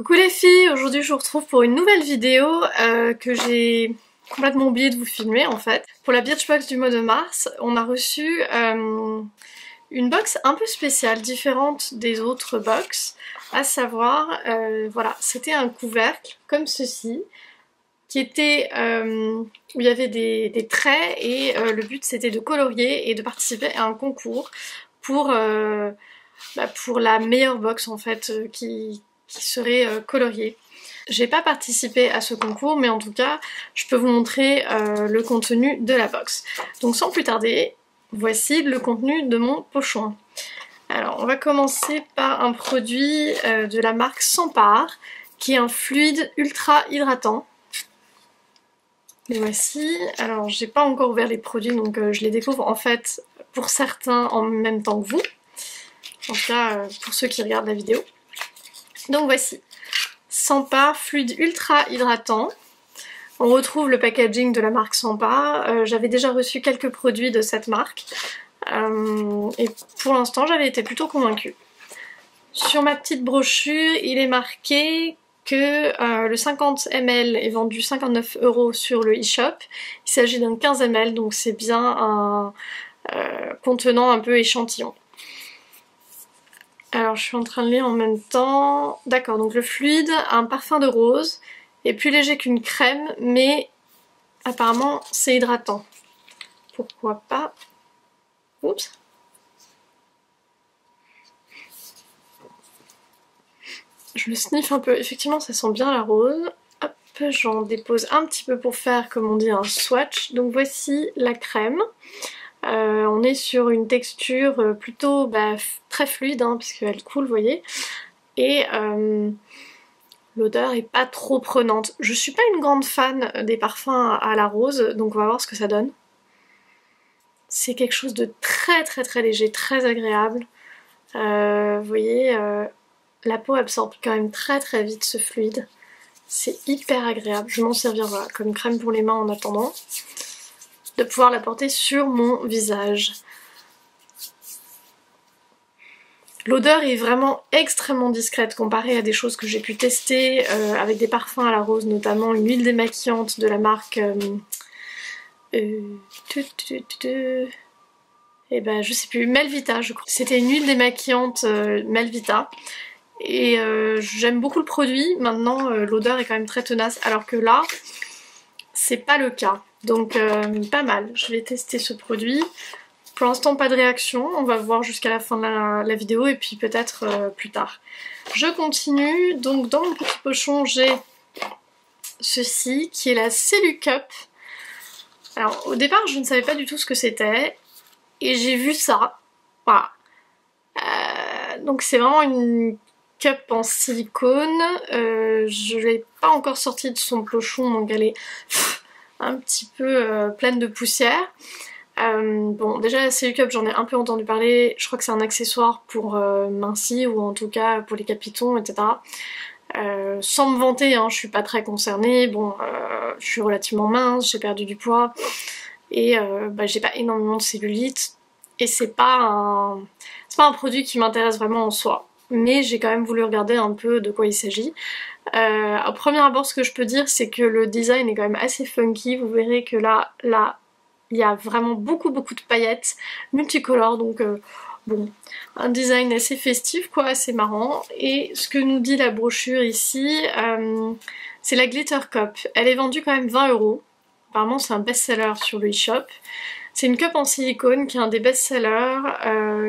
Coucou les filles, aujourd'hui je vous retrouve pour une nouvelle vidéo que j'ai complètement oublié de vous filmer en fait. Pour la Birchbox du mois de mars, on a reçu une box un peu spéciale, différente des autres box, à savoir, voilà, c'était un couvercle comme ceci, qui était où il y avait des traits et le but c'était de colorier et de participer à un concours pour la meilleure box en fait qui serait coloriée. J'ai pas participé à ce concours, mais en tout cas, je peux vous montrer le contenu de la box. Donc sans plus tarder, voici le contenu de mon pochon. Alors, on va commencer par un produit de la marque Sampar, qui est un fluide ultra hydratant. Les voici. Alors, j'ai pas encore ouvert les produits, donc je les découvre en fait pour certains en même temps que vous. En tout cas, pour ceux qui regardent la vidéo. Donc voici, Sampar fluide ultra hydratant. On retrouve le packaging de la marque Sampar. J'avais déjà reçu quelques produits de cette marque. Et pour l'instant, j'avais été plutôt convaincue. Sur ma petite brochure, il est marqué que le 50 ml est vendu 59 € sur le e-shop. Il s'agit d'un 15 ml, donc c'est bien un contenant un peu échantillon. Alors je suis en train de lire en même temps. D'accord, donc le fluide a un parfum de rose, est plus léger qu'une crème, mais apparemment c'est hydratant. Pourquoi pas? Oups. Je le sniffe un peu, effectivement ça sent bien la rose. Hop, j'en dépose un petit peu pour faire, comme on dit, un swatch. Donc voici la crème. On est sur une texture plutôt très fluide, hein, puisqu'elle coule, vous voyez. Et l'odeur est pas trop prenante. Je suis pas une grande fan des parfums à la rose, donc on va voir ce que ça donne. C'est quelque chose de très léger, très agréable. Vous voyez, la peau absorbe quand même très vite ce fluide. C'est hyper agréable. Je vais m'en servir voilà, comme crème pour les mains en attendant de pouvoir la porter sur mon visage. L'odeur est vraiment extrêmement discrète comparée à des choses que j'ai pu tester avec des parfums à la rose, notamment une huile démaquillante de la marque je sais plus, Melvita je crois. C'était une huile démaquillante Melvita et j'aime beaucoup le produit. Maintenant l'odeur est quand même très tenace, alors que là c'est pas le cas. Donc pas mal, je vais tester ce produit. Pour l'instant pas de réaction, on va voir jusqu'à la fin de la vidéo et puis peut-être plus tard. Je continue, donc dans mon petit pochon j'ai ceci qui est la Cellucup. Alors au départ je ne savais pas du tout ce que c'était et j'ai vu ça, voilà. Donc c'est vraiment une cup en silicone, je ne l'ai pas encore sortie de son pochon donc elle est un petit peu pleine de poussière. Bon, déjà la Cellucup j'en ai un peu entendu parler, je crois que c'est un accessoire pour mincir ou en tout cas pour les capitons, etc. Sans me vanter, hein, je suis pas très concernée, bon, je suis relativement mince, j'ai perdu du poids et j'ai pas énormément de cellulite et c'est pas un produit qui m'intéresse vraiment en soi. Mais j'ai quand même voulu regarder un peu de quoi il s'agit. Au premier abord, ce que je peux dire, c'est que le design est quand même assez funky. Vous verrez que là, il y a vraiment beaucoup de paillettes multicolores, donc bon, un design assez festif, quoi, assez marrant. Et ce que nous dit la brochure ici, c'est la Glitter Cup. Elle est vendue quand même 20 €. Apparemment, c'est un best-seller sur le e-shop. C'est une cup en silicone qui est un des best-sellers,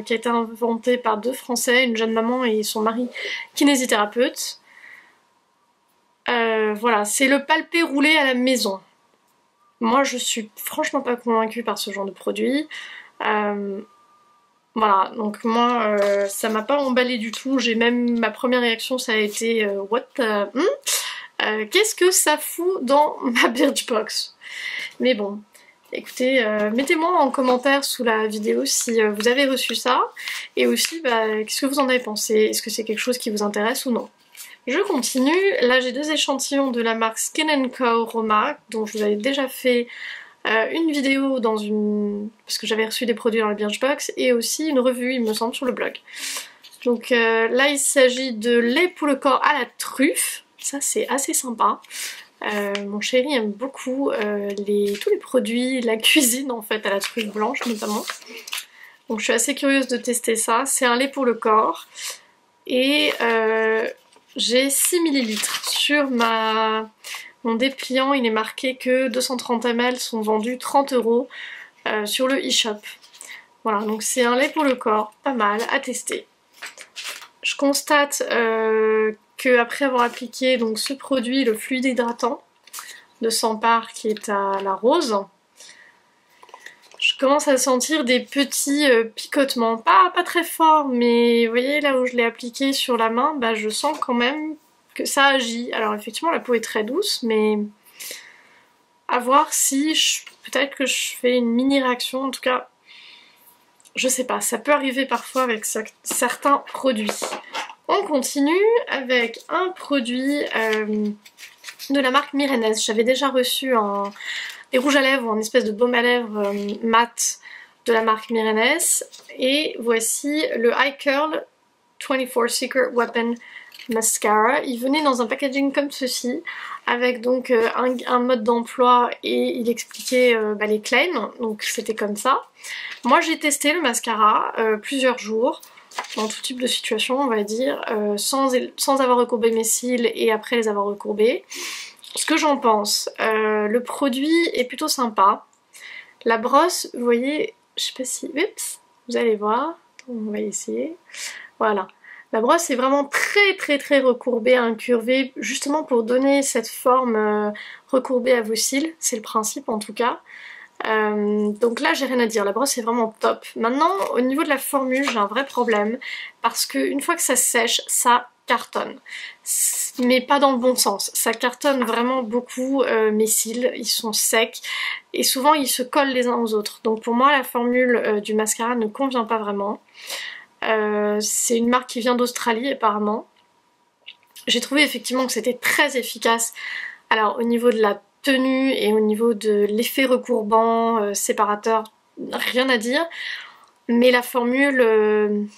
qui a été inventé par deux Français, une jeune maman et son mari kinésithérapeute. Voilà, c'est le palpé roulé à la maison. Moi je suis franchement pas convaincue par ce genre de produit. Voilà, donc moi ça m'a pas emballé du tout. Ma première réaction ça a été what qu'est-ce que ça fout dans ma Birchbox? Mais bon, écoutez, mettez-moi en commentaire sous la vidéo si vous avez reçu ça. Et aussi, qu'est-ce que vous en avez pensé? Est-ce que c'est quelque chose qui vous intéresse ou non? Je continue, là j'ai deux échantillons de la marque Skin & Co Roma, dont je vous avais déjà fait une vidéo parce que j'avais reçu des produits dans la Birchbox, et aussi une revue il me semble sur le blog. Donc là il s'agit de lait pour le corps à la truffe, ça c'est assez sympa. Mon chéri aime beaucoup tous les produits, la cuisine en fait à la truffe blanche notamment. Donc je suis assez curieuse de tester ça. C'est un lait pour le corps et j'ai 6 ml sur mon dépliant. Il est marqué que 230 ml sont vendus 30 € sur le e-shop. Voilà, donc c'est un lait pour le corps, pas mal à tester. Je constate que après avoir appliqué donc ce produit, le fluide hydratant de Sampar qui est à la rose, je commence à sentir des petits picotements, pas très forts, mais vous voyez là où je l'ai appliqué sur la main, bah, je sens quand même que ça agit. Alors effectivement la peau est très douce, mais à voir si peut-être que je fais une mini réaction, en tout cas je sais pas, ça peut arriver parfois avec certains produits. On continue avec un produit de la marque Mirenes. J'avais déjà reçu des rouges à lèvres ou un espèce de baume à lèvres mat de la marque Mirenes. Et voici le High Curl 24 Secret Weapon Mascara. Il venait dans un packaging comme ceci, avec donc un mode d'emploi et il expliquait les claims, donc c'était comme ça. Moi j'ai testé le mascara plusieurs jours, dans tout type de situation on va dire, sans avoir recourbé mes cils et après les avoir recourbés. Ce que j'en pense, le produit est plutôt sympa. La brosse, vous voyez, je sais pas si... Oups, vous allez voir, on va essayer. Voilà. La brosse est vraiment très recourbée, incurvée, justement pour donner cette forme recourbée à vos cils, c'est le principe en tout cas. Donc là j'ai rien à dire, la brosse est vraiment top. Maintenant au niveau de la formule j'ai un vrai problème parce qu'une fois que ça sèche ça cartonne, mais pas dans le bon sens, ça cartonne vraiment beaucoup. Mes cils ils sont secs et souvent ils se collent les uns aux autres, donc pour moi la formule du mascara ne convient pas vraiment. C'est une marque qui vient d'Australie apparemment. J'ai trouvé effectivement que c'était très efficace, alors au niveau de la tenue et au niveau de l'effet recourbant, séparateur, rien à dire. Mais la formule,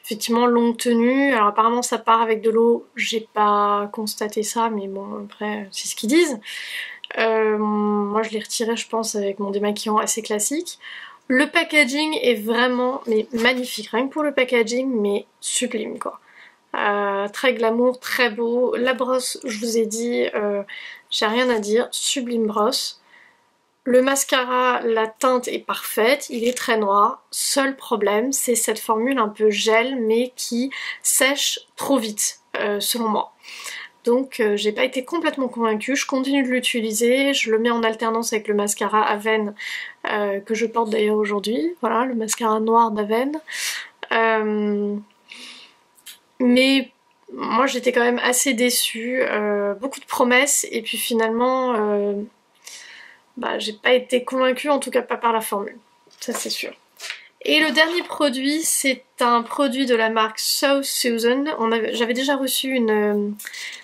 effectivement longue tenue, alors apparemment ça part avec de l'eau, j'ai pas constaté ça, mais bon après c'est ce qu'ils disent. Moi je l'ai retiré je pense avec mon démaquillant assez classique. Le packaging est vraiment magnifique, rien que pour le packaging, mais sublime quoi. Très glamour, très beau. La brosse, je vous ai dit, j'ai rien à dire, sublime brosse. Le mascara, la teinte est parfaite, il est très noir. Seul problème, c'est cette formule un peu gel, mais qui sèche trop vite, selon moi. Donc j'ai pas été complètement convaincue, je continue de l'utiliser, je le mets en alternance avec le mascara Avène, que je porte d'ailleurs aujourd'hui. Voilà, le mascara noir d'Avène. Mais moi j'étais quand même assez déçue, beaucoup de promesses et puis finalement j'ai pas été convaincue, en tout cas pas par la formule, ça c'est sûr. Et le dernier produit c'est un produit de la marque So Susan. J'avais déjà reçu une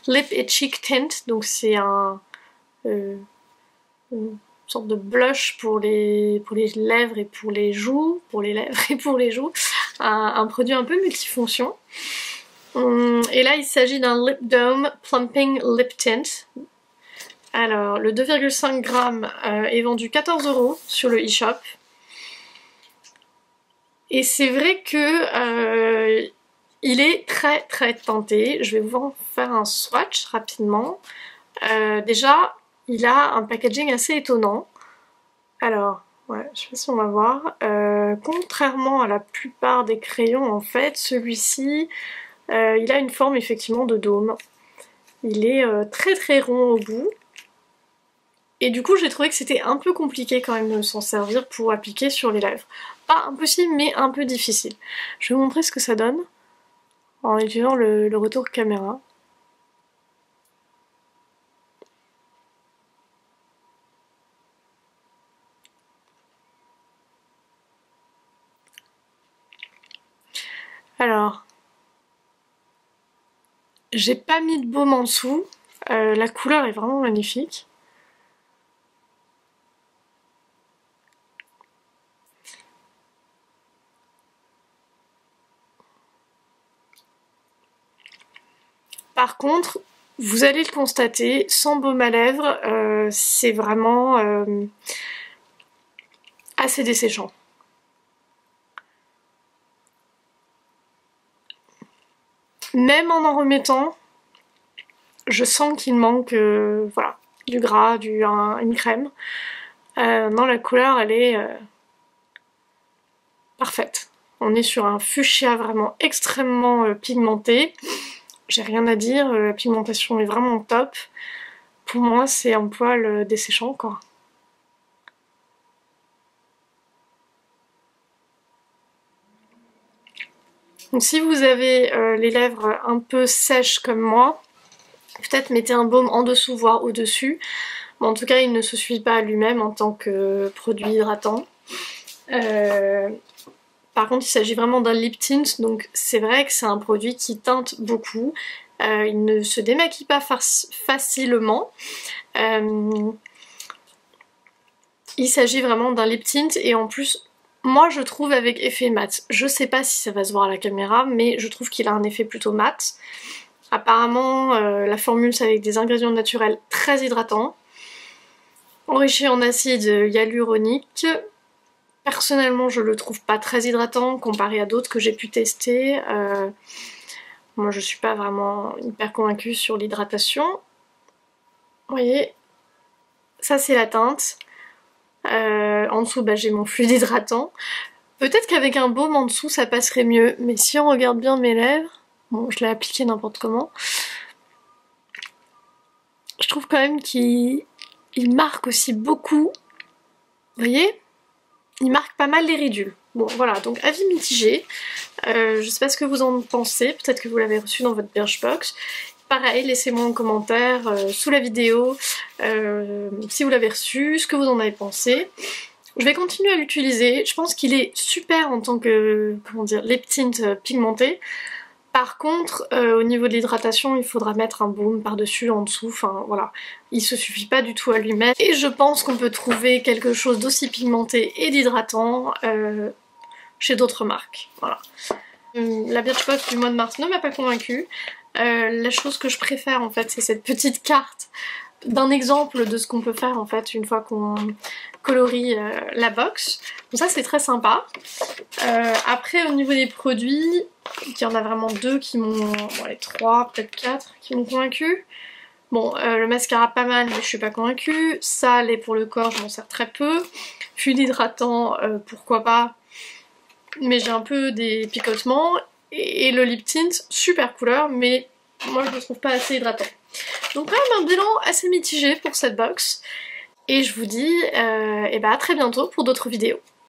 Lip et Cheek Tint, donc c'est une sorte de blush pour les lèvres et pour les joues, un produit un peu multifonction. Et là il s'agit d'un Lip Dome Plumping Lip Tint. Alors le 2,5 g est vendu 14 € sur le e-shop. Et c'est vrai que il est très teinté. Je vais vous en faire un swatch rapidement. Déjà il a un packaging assez étonnant. Alors ouais, je sais pas si on va voir. Contrairement à la plupart des crayons en fait, celui-ci il a une forme effectivement de dôme. Il est très rond au bout. Et du coup j'ai trouvé que c'était un peu compliqué quand même de s'en servir pour appliquer sur les lèvres. Pas impossible mais un peu difficile. Je vais vous montrer ce que ça donne en utilisant le retour caméra. Alors, j'ai pas mis de baume en dessous, la couleur est vraiment magnifique. Par contre, vous allez le constater, sans baume à lèvres, c'est vraiment assez desséchant. Même en remettant, je sens qu'il manque voilà, du gras, une crème. Non, la couleur, elle est parfaite. On est sur un fuchsia vraiment extrêmement pigmenté. J'ai rien à dire, la pigmentation est vraiment top. Pour moi, c'est un poil desséchant, quoi. Donc si vous avez les lèvres un peu sèches comme moi, peut-être mettez un baume en dessous, voire au-dessus. Mais en tout cas, il ne se suffit pas à lui-même en tant que produit hydratant. Par contre, il s'agit vraiment d'un lip tint, donc c'est vrai que c'est un produit qui teinte beaucoup. Il ne se démaquille pas facilement. Il s'agit vraiment d'un lip tint et en plus, moi je trouve avec effet mat. Je sais pas si ça va se voir à la caméra, mais je trouve qu'il a un effet plutôt mat. Apparemment, la formule c'est avec des ingrédients naturels très hydratants, enrichi en acide hyaluronique. Personnellement, je le trouve pas très hydratant comparé à d'autres que j'ai pu tester. Moi, je suis pas vraiment hyper convaincue sur l'hydratation. Vous voyez, ça c'est la teinte. En dessous, bah, j'ai mon fluide hydratant. Peut-être qu'avec un baume en dessous, ça passerait mieux. Mais si on regarde bien mes lèvres, bon, je l'ai appliqué n'importe comment. Je trouve quand même qu'il marque aussi beaucoup. Vous voyez ? Il marque pas mal les ridules. Bon voilà, donc avis mitigé. Je sais pas ce que vous en pensez, peut-être que vous l'avez reçu dans votre Birchbox. Pareil, laissez-moi en commentaire sous la vidéo si vous l'avez reçu, ce que vous en avez pensé. Je vais continuer à l'utiliser. Je pense qu'il est super en tant que, comment dire, lip tint pigmenté. Par contre, au niveau de l'hydratation, il faudra mettre un baume par-dessus, en dessous, enfin voilà. Il se suffit pas du tout à lui-même. Et je pense qu'on peut trouver quelque chose d'aussi pigmenté et d'hydratant chez d'autres marques. Voilà. La Birchbox du mois de mars ne m'a pas convaincue. La chose que je préfère en fait, c'est cette petite carte d'un exemple de ce qu'on peut faire en fait une fois qu'on colorie la box. Donc ça c'est très sympa. Après au niveau des produits, il y en a vraiment deux qui m'ont... Bon les trois, peut-être quatre qui m'ont convaincue. Bon le mascara pas mal mais je suis pas convaincue. Ça lait pour le corps je m'en sers très peu. Fluide hydratant pourquoi pas. Mais j'ai un peu des picotements. Et le lip tint, super couleur mais moi je le trouve pas assez hydratant. Donc quand même un bilan assez mitigé pour cette box. Et je vous dis à très bientôt pour d'autres vidéos.